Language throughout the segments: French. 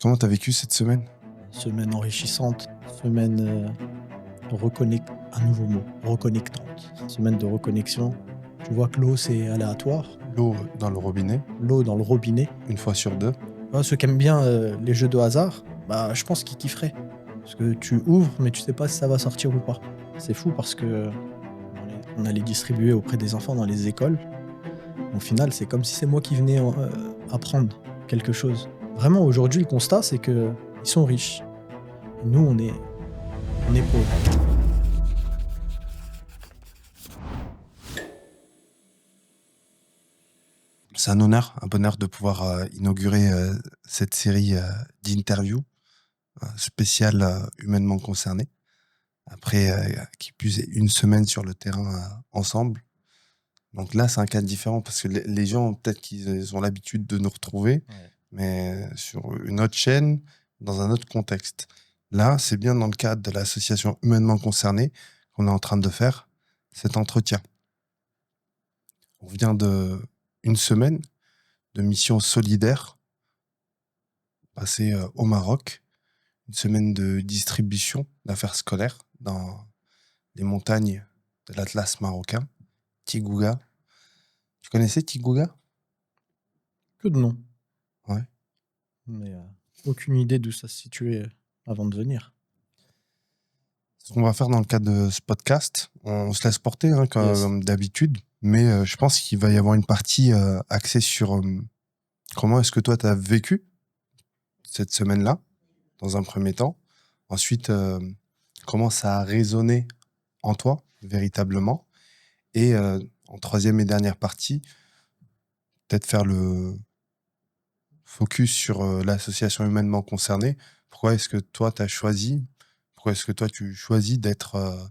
Comment t'as vécu cette semaine? Semaine enrichissante, semaine à nouveau mot, reconnectante. Semaine de reconnexion. Tu vois que l'eau, c'est aléatoire. L'eau dans le robinet, L'eau dans le robinet. une fois sur deux. Ceux qui aiment bien les jeux de hasard, bah, je pense qu'ils kifferaient. Parce que tu ouvres, mais tu sais pas si ça va sortir ou pas. C'est fou parce que on allait distribuer auprès des enfants dans les écoles. Au final, c'est comme si c'est moi qui venais apprendre quelque chose. Vraiment, aujourd'hui, le constat, c'est que ils sont riches. Et nous, on est pauvres. C'est un bonheur de pouvoir inaugurer cette série d'interviews spéciales humainement concernées. Après qui plus est une semaine sur le terrain ensemble. Donc là, c'est un cas différent parce que les gens, peut-être qu'ils ont l'habitude de nous retrouver, Ouais. mais sur une autre chaîne, dans un autre contexte. Là, c'est bien dans le cadre de l'association humainement concernée qu'on est en train de faire cet entretien. On vient de une semaine de mission solidaire passée au Maroc, une semaine de distribution d'affaires scolaires dans les montagnes de l'Atlas marocain, Tigouga. Tu connaissais Tigouga? Que de nom, Ouais. mais aucune idée d'où ça se situait avant de venir. Ce qu'on va faire dans le cadre de ce podcast, on se laisse porter Yes. comme d'habitude, mais je pense qu'il va y avoir une partie axée sur comment est-ce que toi tu as vécu cette semaine-là, dans un premier temps. Ensuite, comment ça a résonné en toi, véritablement. Et en troisième et dernière partie, peut-être faire le focus sur l'association humainement concernée. Pourquoi est-ce que toi, pourquoi est-ce que toi, tu choisis d'être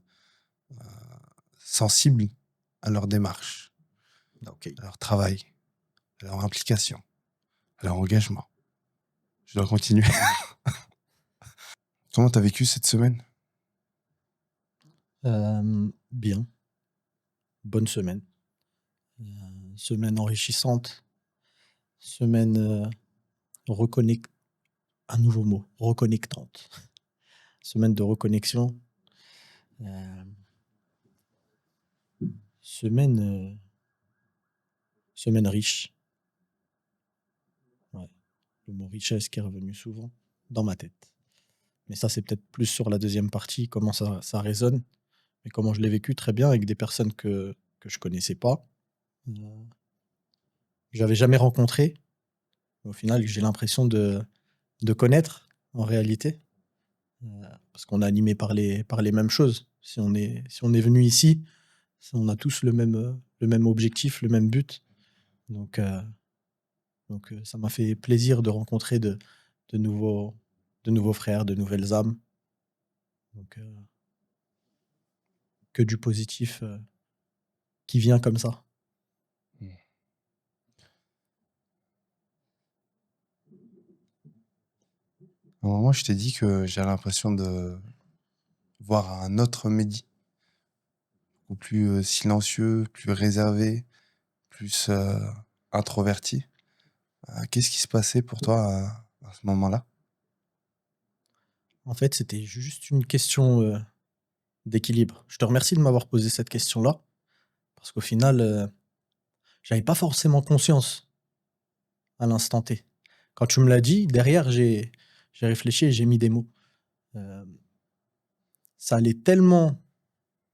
sensible à leur démarche, Ok. à leur travail, à leur implication, à leur engagement? Je dois continuer. Comment tu as vécu cette semaine? Bien, bonne semaine. Semaine enrichissante, semaine reconnect... Un nouveau mot, reconnectante. Semaine de reconnexion. euh, semaine, semaine riche. Ouais. Le mot richesse qui est revenu souvent dans ma tête. Mais ça, c'est peut-être plus sur la deuxième partie, comment ça résonne. Mais comment je l'ai vécu très bien avec des personnes que je connaissais pas. Euh, J'avais jamais rencontré. Au final, j'ai l'impression de connaître en réalité. Parce qu'on est animé par les mêmes choses. Si on est venu ici, on a tous le même objectif, le même but. Donc, ça m'a fait plaisir de rencontrer de nouveaux, de nouveaux frères, de nouvelles âmes. Donc, que du positif qui vient comme ça. À un moment, je t'ai dit que j'ai l'impression de voir un autre Mehdi, beaucoup plus silencieux, plus réservé, plus introverti. Qu'est-ce qui se passait pour toi à ce moment-là? En fait, c'était juste une question d'équilibre. Je te remercie de m'avoir posé cette question-là, parce qu'au final, j'avais pas forcément conscience à l'instant T. Quand tu me l'as dit, derrière, j'ai réfléchi et j'ai mis des mots. Euh, Ça allait tellement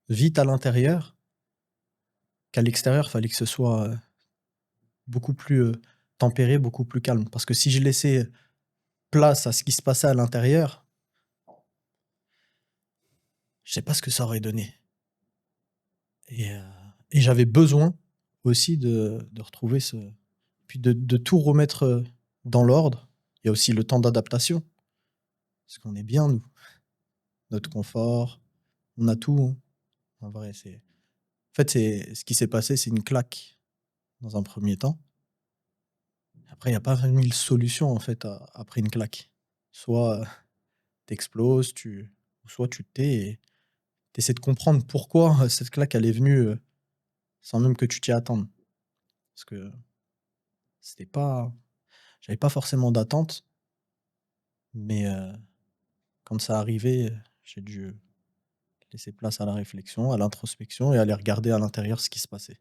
vite à l'intérieur qu'à l'extérieur, il fallait que ce soit beaucoup plus tempéré, beaucoup plus calme. Parce que si je laissais place à ce qui se passait à l'intérieur, je sais pas ce que ça aurait donné. Et, euh, et j'avais besoin aussi de retrouver ce. Puis de tout remettre dans l'ordre. Il y a aussi le temps d'adaptation. Parce qu'on est bien, nous. Notre confort, on a tout, hein. En vrai, En fait, ce qui s'est passé, c'est une claque dans un premier temps. Après, il y a pas 20 000 solutions, en fait, après une claque. Soit t'exploses, ou soit tu te tais et tu essaies de comprendre pourquoi cette claque, elle est venue sans même que tu t'y attendes. Parce que c'était pas, j'avais pas forcément d'attente. Mais quand ça arrivait, j'ai dû laisser place à la réflexion, à l'introspection et aller regarder à l'intérieur ce qui se passait.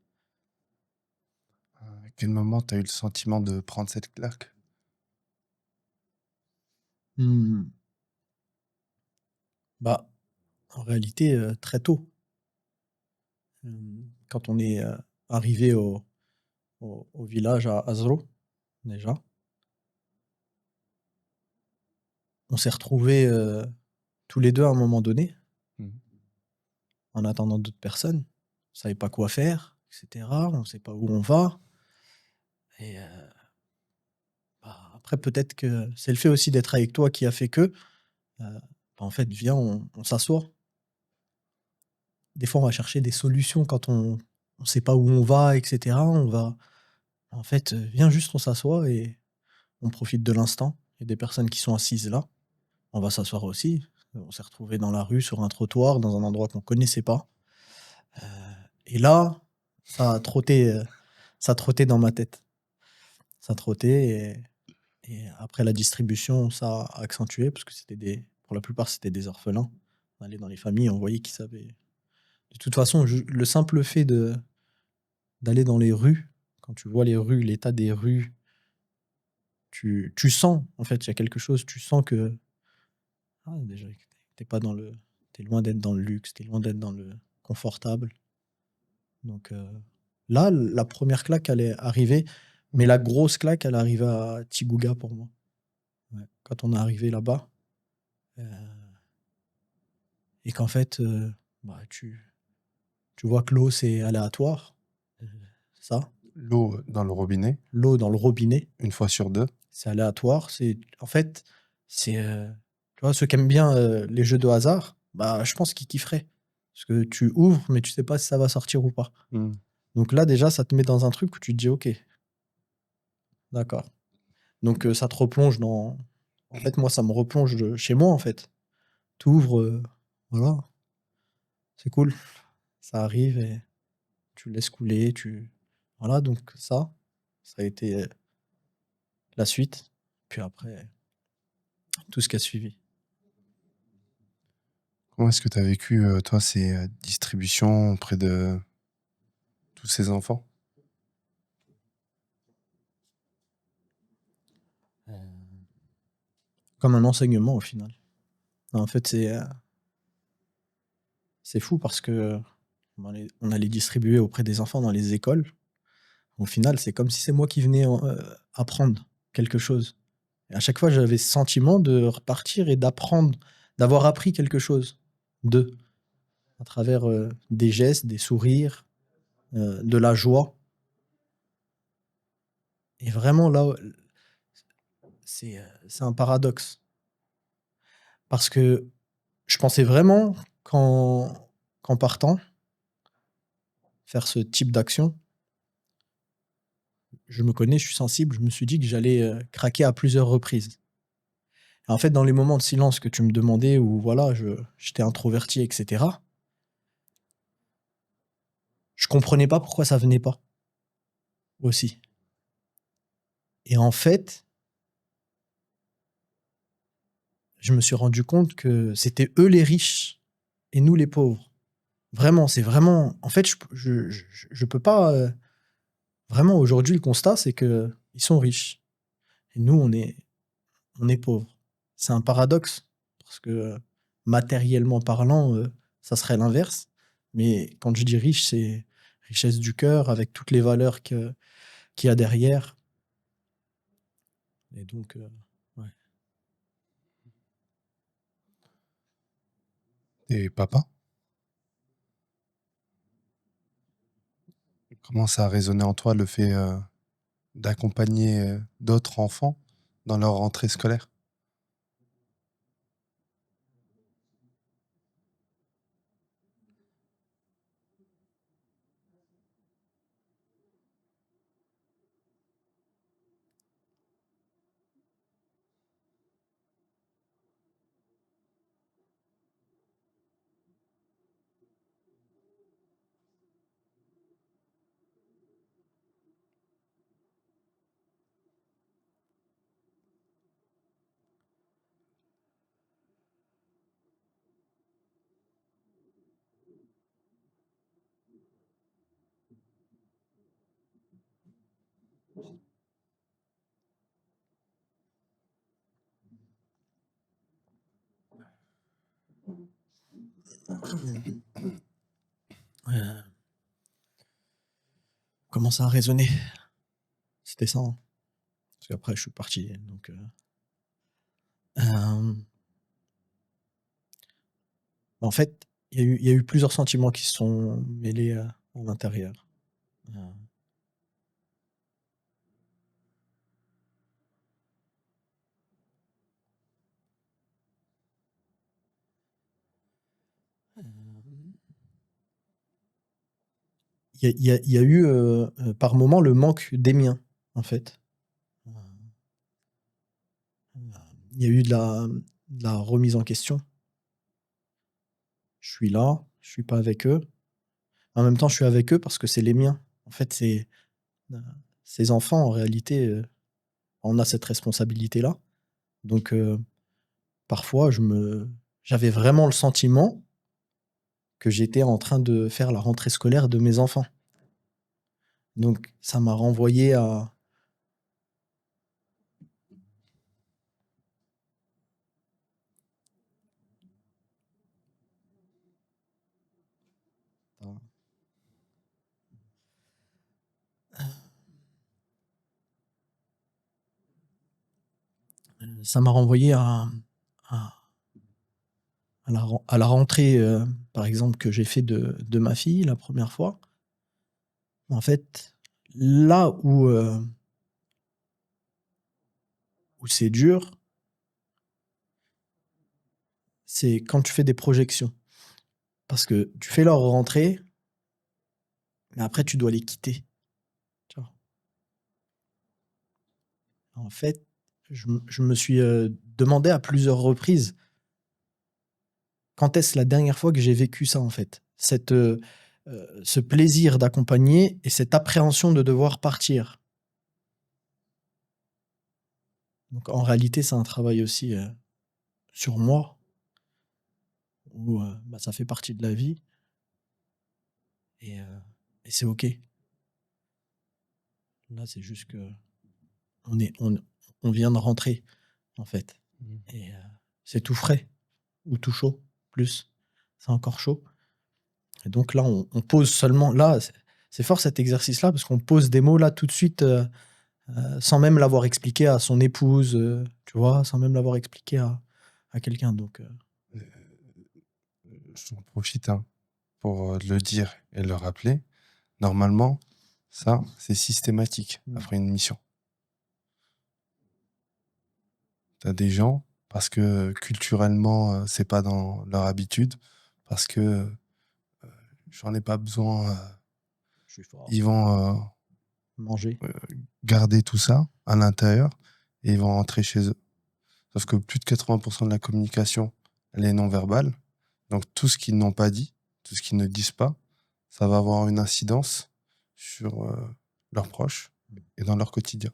À quel moment tu as eu le sentiment de prendre cette claque? Mmh. Bah, en réalité, très tôt. Quand on est, arrivé au village à Azro, déjà, on s'est retrouvés, tous les 2 à un moment donné, Mmh. en attendant d'autres personnes. On savait pas quoi faire et cetera, on sait pas où on va et bah, après peut-être que c'est le fait aussi d'être avec toi qui a fait que, bah, en fait, viens, on s'assoit. Des fois, on va chercher des solutions quand on sait pas où on va et cetera. On va en fait, viens juste, on s'assoit et on profite de l'instant. Il y a des personnes qui sont assises là, on va s'asseoir aussi. On s'est retrouvés dans la rue, sur un trottoir, dans un endroit qu'on connaissait pas, heu et là, ça a trotté, ça trottait dans ma tête. Ça trottait et après la distribution, ça a accentué parce que c'était des pour la plupart, c'était des orphelins. On allait dans les familles, on voyait qu'ils avaient de toute façon, ju le simple fait d'aller dans les rues, quand tu vois les rues, l'état des rues, tu sens, en fait, il y a quelque chose, tu sens que, ah, déjà, tu pas dans le tu loin d'être dans le luxe, tu es loin d'être dans le confortable. Donc là, la première claque, elle est arrivée, mais la grosse claque, elle est arrivée à Tigouga pour moi. Ouais, quand on est arrivé là-bas, heu et qu'en fait, bah, tu vois que l'eau, c'est aléatoire, heu, ça. L'eau dans le robinet, L'eau dans le robinet, une fois sur 2. c'est aléatoire, c'est en fait, c'est, tu vois, ceux qui aiment bien, les jeux de hasard, bah, je pense qu'ils kifferaient. Parce que tu ouvres, mais tu sais pas si ça va sortir ou pas. Mmh. Donc là, déjà, ça te met dans un truc où tu te dis: «OK, d'accord». Donc ça te replonge dans en fait, moi, ça me replonge, chez moi, en fait. Tu ouvres, voilà, c'est cool. Ça arrive et tu laisses couler, tu voilà, donc ça a été, la suite. Puis après, tout ce qui a suivi. Comment est-ce que tu as vécu, toi, ces, distributions auprès de tous ces enfants? Comme un enseignement, au final. En fait, c'est fou parce que on allait distribuer auprès des enfants dans les écoles. Au final, c'est comme si c'est moi qui venais apprendre quelque chose. Et à chaque fois, j'avais ce sentiment de repartir et d'apprendre, d'avoir appris quelque chose d'eux, à travers, des gestes, des sourires, de la joie et vraiment là, c'est un paradoxe parce que je pensais vraiment qu'en partant faire ce type d'action, je me connais, je suis sensible, je me suis dit que j'allais, craquer à plusieurs reprises. Et en fait, dans les moments de silence que tu me demandais où voilà, j'étais introverti et cetera, je comprenais pas pourquoi ça venait pas, aussi. Et en fait, je me suis rendu compte que c'était eux les riches et nous les pauvres. Vraiment, c'est vraiment en fait, je peux pas, vraiment aujourd'hui le constat, c'est qu'ils sont riches et nous on est pauvres. C'est un paradoxe parce que, matériellement parlant, ça serait l'inverse. Mais quand je dis riche, c'est richesse du cœur avec toutes les valeurs qu'il y a derrière et donc ouais. Et papa? Comment ça a résonné en toi le fait, d'accompagner, d'autres enfants dans leur rentrée scolaire? Euh, commencer à raisonner. C'était ça, hein. Parce qu'après, je suis parti. Donc, euh, en fait, il y a eu plusieurs sentiments qui se sont mêlés à l'intérieur. Euh, il y a eu par moment le manque des miens, en fait. Euh, Il y a eu de la remise en question. Je suis là, je suis pas avec eux. En même temps, je suis avec eux parce que c'est les miens. En fait, c'est ces enfants, en réalité, on a cette responsabilité-là. Donc, parfois, j'avais vraiment le sentiment que j'étais en train de faire la rentrée scolaire de mes enfants. Donc, ça m'a renvoyé à. Ça m'a renvoyé à, à la rentrée, par exemple, que j'ai fait de ma fille la première fois. En fait, là où c'est dur, c'est quand tu fais des projections. Parce que tu fais leur rentrée, mais après, tu dois les quitter. Tu vois. En fait, je me suis demandé à plusieurs reprises quand est-ce la dernière fois que j'ai vécu ça, en fait. Ce plaisir d'accompagner et cette appréhension de devoir partir. Donc, en réalité, c'est un travail aussi sur moi, où bah, ça fait partie de la vie et, euh, et c'est OK. Là, c'est juste que on, est, on vient de rentrer, en fait. Et c'est tout frais ou tout chaud, plus. C'est encore chaud. Et donc là, on pose seulement. Là, c'est fort cet exercice-là parce qu'on pose des mots là tout de suite sans même l'avoir expliqué à son épouse, tu vois, sans même l'avoir expliqué à quelqu'un. Donc, Je t'en profite hein, pour le dire et le rappeler. Normalement, ça, c'est systématique après une mission. Tu as des gens, parce que culturellement, c'est pas dans leur habitude, parce que j'en ai pas besoin, je suis fort. ils vont Manger. garder tout ça à l'intérieur et ils vont rentrer chez eux. Sauf que plus de 80% de la communication, elle est non-verbale. Donc tout ce qu'ils n'ont pas dit, tout ce qu'ils ne disent pas, ça va avoir une incidence sur leurs proches et dans leur quotidien.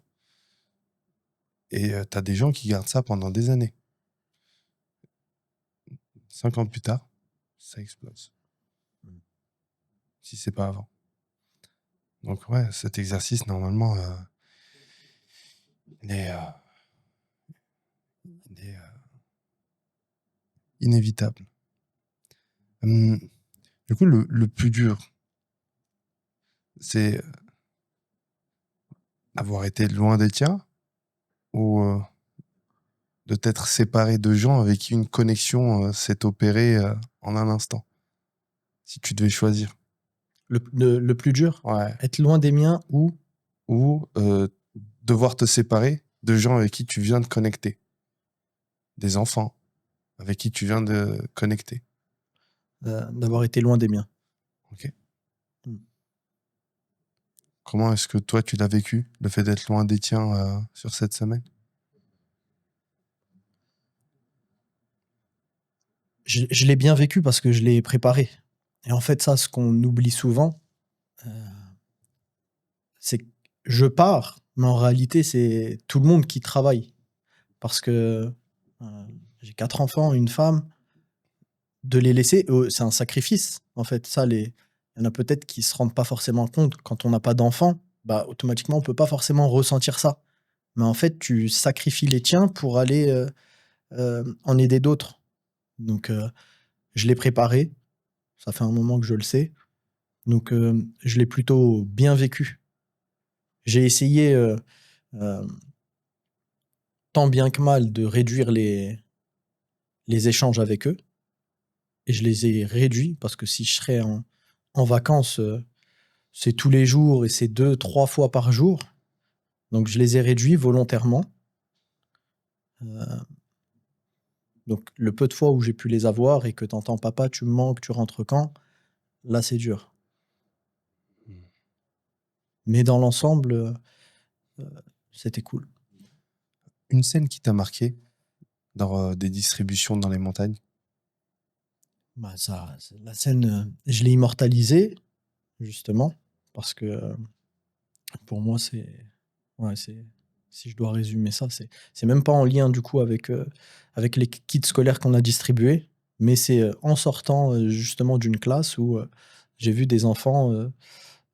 Et tu as des gens qui gardent ça pendant des années. 5 ans plus tard, ça explose. Si c'est pas avant. Donc ouais, cet exercice, normalement, il est inévitable. Du coup, le plus dur, c'est avoir été loin des tiens ou de t'être séparé de gens avec qui une connexion s'est opérée en un instant, si tu devais choisir. Le plus dur, Ouais. être loin des miens Ou devoir te séparer de gens avec qui tu viens de connecter. Des enfants avec qui tu viens de connecter. d'avoir été loin des miens. Ok. Comment est-ce que toi, tu l'as vécu, le fait d'être loin des tiens sur cette semaine? Je l'ai bien vécu parce que je l'ai préparé. Et en fait, ça, ce qu'on oublie souvent, c'est que je pars, mais en réalité, c'est tout le monde qui travaille. Parce que j'ai 4 enfants, une femme. De les laisser, c'est un sacrifice, en fait. Ça, il y en a peut-être qui se rendent pas forcément compte. Quand on n'a pas d'enfants, bah, automatiquement, on peut pas forcément ressentir ça. Mais en fait, tu sacrifies les tiens pour aller en aider d'autres. Donc, je l'ai préparé. Ça fait un moment que je le sais. Donc, je l'ai plutôt bien vécu. J'ai essayé, euh, tant bien que mal, de réduire les échanges avec eux. Et je les ai réduits parce que si je serais en vacances, c'est tous les jours et c'est 2, 3 fois par jour. Donc, je les ai réduits volontairement. Euh, donc, le peu de fois où j'ai pu les avoir et que t'entends papa, tu me manques, tu rentres quand, là, c'est dur. Mais dans l'ensemble, c'était cool. Une scène qui t'a marqué dans des distributions dans les montagnes? Bah, la scène, je l'ai immortalisée, justement, parce que pour moi, ouais, si je dois résumer ça, c'est même pas en lien du coup avec les kits scolaires qu'on a distribués, mais c'est en sortant justement d'une classe où j'ai vu des enfants,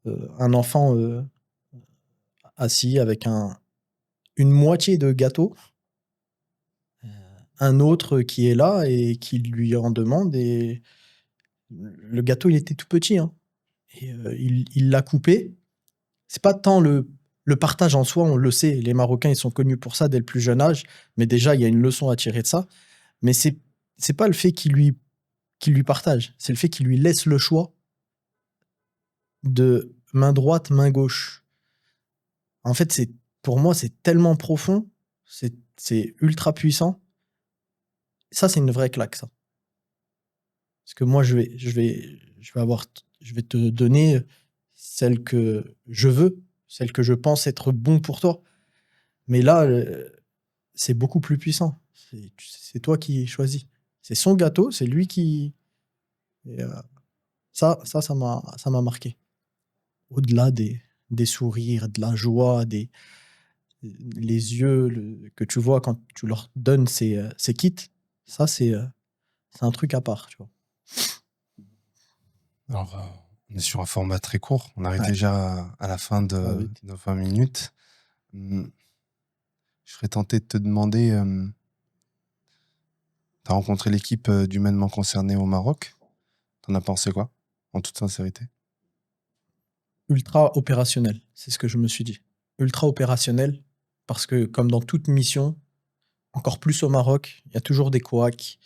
un enfant assis avec une moitié de gâteau, un autre qui est là et qui lui en demande, et le gâteau il était tout petit, hein, et il l'a coupé. C'est pas tant le partage en soi, on le sait, les Marocains, ils sont connus pour ça dès le plus jeune âge, mais déjà, il y a une leçon à tirer de ça. Mais c'est pas le fait qu'il lui partage, c'est le fait qu'il lui laisse le choix de main droite, main gauche. En fait, pour moi, c'est tellement profond, c'est ultra puissant. Ça, c'est une vraie claque, ça. Parce que moi, je vais te donner celle que je veux, celle que je pense être bon pour toi. Mais là, c'est beaucoup plus puissant. C'est toi qui choisis. C'est son gâteau, c'est lui qui. Et, ça m'a marqué. Au-delà des sourires, de la joie, les yeux que tu vois quand tu leur donnes ces kits, ça, c'est un truc à part, tu vois. Alors, on est sur un format très court. On arrive Ouais, déjà à la fin ça va de vite. nos 20 minutes. Hmm, Je serais tenté de te demander, tu as rencontré l'équipe d'humainement concerné au Maroc. T'en as pensé quoi, en toute sincérité? Ultra opérationnel, c'est ce que je me suis dit. Ultra opérationnel, parce que comme dans toute mission, encore plus au Maroc, il y a toujours des couacs,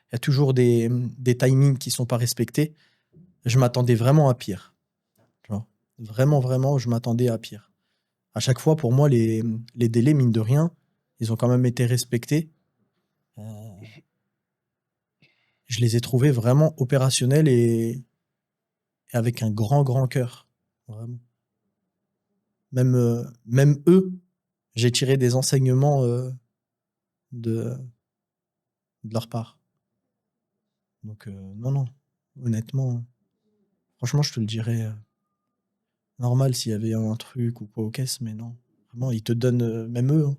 il y a toujours des timings qui sont pas respectés. Je m'attendais vraiment à pire. Tu vois. Vraiment, vraiment, je m'attendais à pire. À chaque fois, pour moi, les délais, mine de rien, ils ont quand même été respectés. Euh, je les ai trouvés vraiment opérationnels et avec un grand, grand cœur. Vraiment. Même eux, j'ai tiré des enseignements de, de leur part. Donc, non, non, honnêtement, franchement, je te le dirais normal s'il y avait un truc ou quoi aux caisses, mais non. Vraiment, ils te donnent, même eux, hein,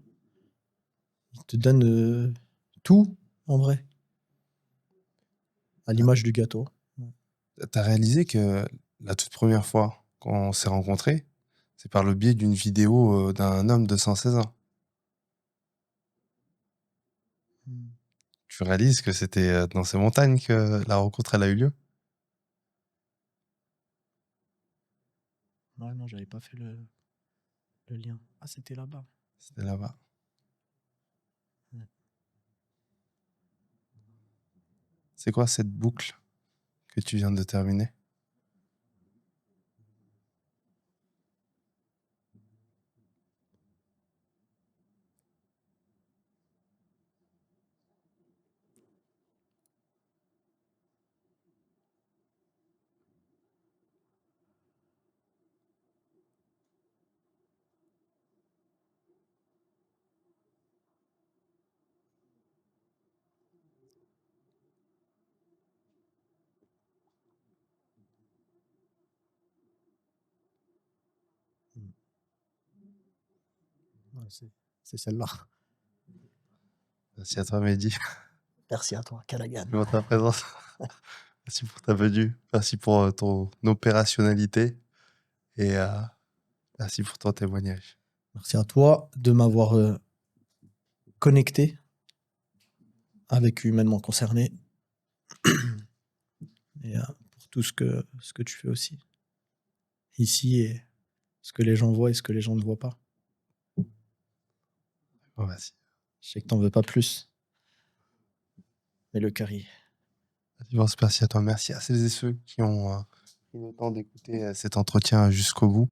ils te donnent tout, en vrai, à l'image du gâteau. Ouais. T'as réalisé que la toute première fois qu'on s'est rencontrés, c'est par le biais d'une vidéo d'un homme de 116 ans. Hmm. Tu réalises que c'était dans ces montagnes que la rencontre elle a eu lieu? Ouais, non, j'avais pas fait le lien. Ah, c'était là-bas. C'était là-bas. Ouais. C'est quoi cette boucle que tu viens de terminer? Hmm. Ouais, c'est celle-là. Merci à toi, Mehdi. Merci à toi, Callaghan. Merci pour ta présence. Merci pour ta venue. Merci pour ton opérationnalité. Et merci pour ton témoignage. Merci à toi de m'avoir connecté avec Humainement Concerné et pour tout ce que tu fais aussi. Ici et ce que les gens voient et ce que les gens ne voient pas. Oh, vas-y. Je sais que t'en veux pas plus. Mais le carry. Vas-y, merci à toi. Merci à celles et ceux qui ont pris le temps d'écouter cet entretien jusqu'au bout.